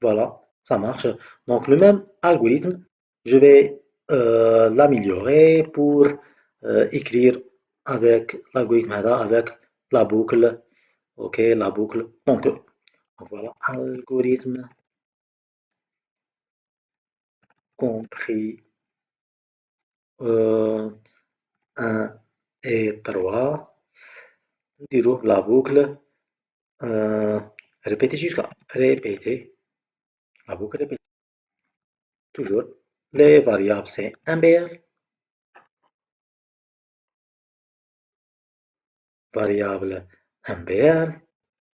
Voilà, ça marche. Donc le même algorithme, je vais l'améliorer pour écrire avec l'algorithme هذا, avec la boucle. Ok, la boucle. Donc voilà, algorithme compris euh, 1 et 3. Dirons la boucle. euh, répéter jusqu'à répéter. La boucle répéter. Toujours. Les variables, c'est un BR. Variable MBR,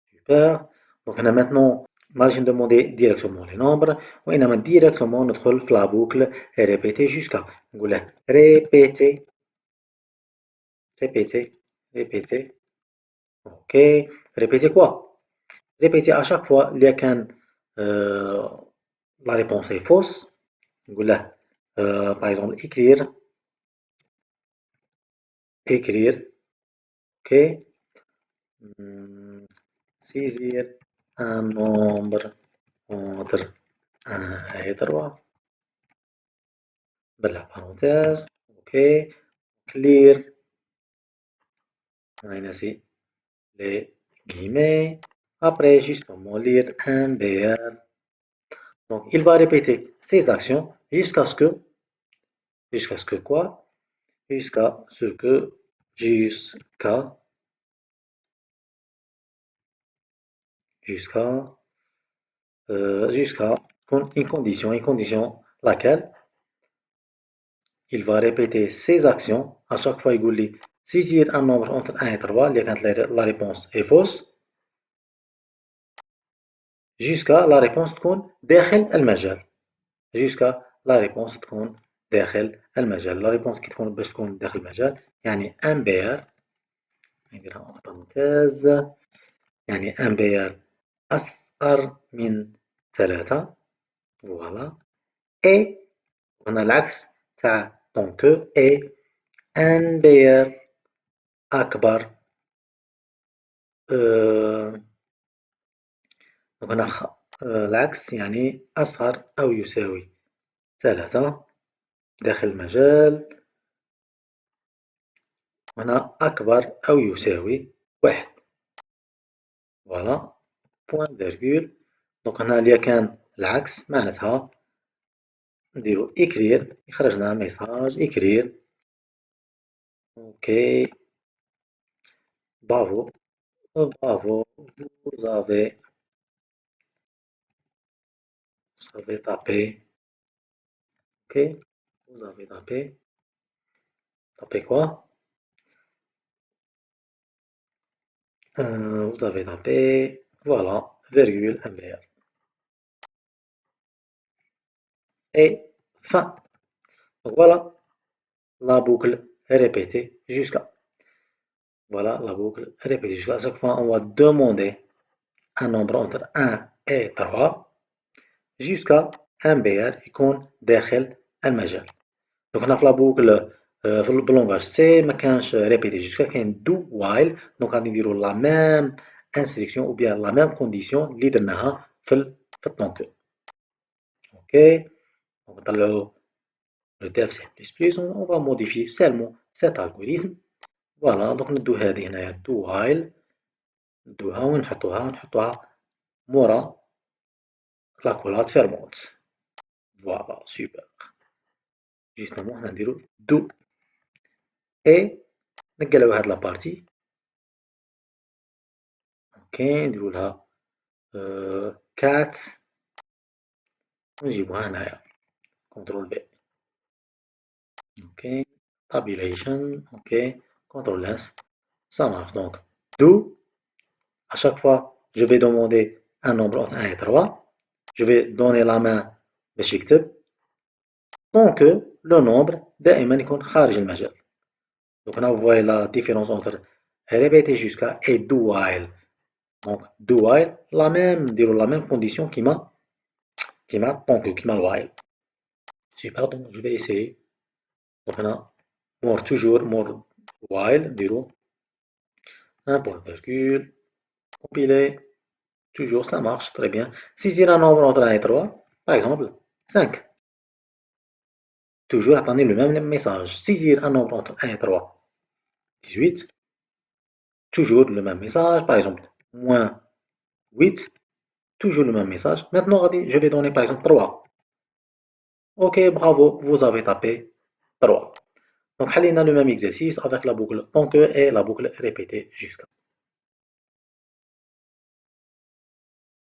super. Donc on a maintenant, imagine demander directement les nombres, ou on a directement notre la boucle et répéter jusqu'à. On va répéter, répéter, répéter. Ok. Répéter quoi? Répéter à chaque fois, il y a qu'un, euh, la réponse est fausse. On va par exemple, écrire, écrire, ok. Hmm, saisir un nombre entre 1 et 3. Bella parenthèse. OK. Clear. On a ici les guillemets. Après, justement, lire un BR. Donc, il va répéter ces actions jusqu'à ce que quoi? Jusqu'à ce que, jusqu'à, jusqu'à, jusqu'à une condition laquelle il va répéter ces actions. À chaque fois, il dit saisir un nombre entre 1 et 3, quand la réponse est fausse, jusqu'à la réponse تكون داخل المجال. jusqu'à la réponse تكون داخل المجال. la réponse كي تكون باش تكون داخل المجال يعني ان بي ار، نديرها entre parenthèses، يعني ان بي ار اصغر من 3. فوالا. اي هنا العكس تاع دونك اي ان بي ار اكبر. هنا العكس يعني اصغر او يساوي 3 داخل المجال. هنا أكبر أو يساوي 1. فوالا. بوان فيرغول. دونك هنا اللي كان العكس معناتها نديرو إكرير، يخرج لنا ميساج إكرير. أوكي. برافو، برافو. vous avez vous avez tapé. Ok. Vous avez tapé. Tapé quoi? Vous avez tapé. Voilà. Virgule MBR. Et fin. Donc voilà. La boucle est répétée jusqu'à. Voilà la boucle répétée jusqu'à chaque fois. On va demander un nombre entre 1 et 3 jusqu'à un BR يكون داخل المجال. دونك هنا في لابوكل في البلونغاج سي ما كانش ريبيتي جوسكا، كاين دو وايل. دونك غادي نديرو لا ميم انستركسيون او بيان لا ميم كونديسيون اللي درناها في الطونكو. اوكي. دونك نطلعو لو ديف سي بليس بليس اون فا موديفي سيلمون سيت الغوريزم. فوالا. دونك ندو هادي هنايا دو وايل، ندوها وين نحطوها مورا لاكولاد فيرمونت. فوالا سوبر. جوستومون حنا نديرو دو اي نقلعو هاد لابارتي. اوكي. نديرو لها كات ونجيبوها هنايا كونترول في. اوكي. تابيليشن. اوكي. كونترول اس. Ça marche donc. D'où, à chaque fois, je vais demander un nombre entre 1 et 3. Je vais donner la main باش يكتب tant que le nombre دائما يكون خارج المجال. Donc là, vous voyez la différence entre répéter jusqu'à et do while. Donc, do while, la même condition qui m'a tant que qui m'a while. Super, donc je vais essayer. Donc là, more toujours, more while, un point virgule, compiler. toujours, ça marche, très bien. Saisir un nombre entre 1 et 3, par exemple, 5. Toujours attendez le même message. Saisir un nombre entre 1 et 3, 18. Toujours le même message, par exemple, moins 8, toujours le même message. Maintenant, regardez, je vais donner par exemple 3. Ok, bravo, vous avez tapé 3. Donc, on a le même exercice avec la boucle entre et la boucle répétée jusqu'à.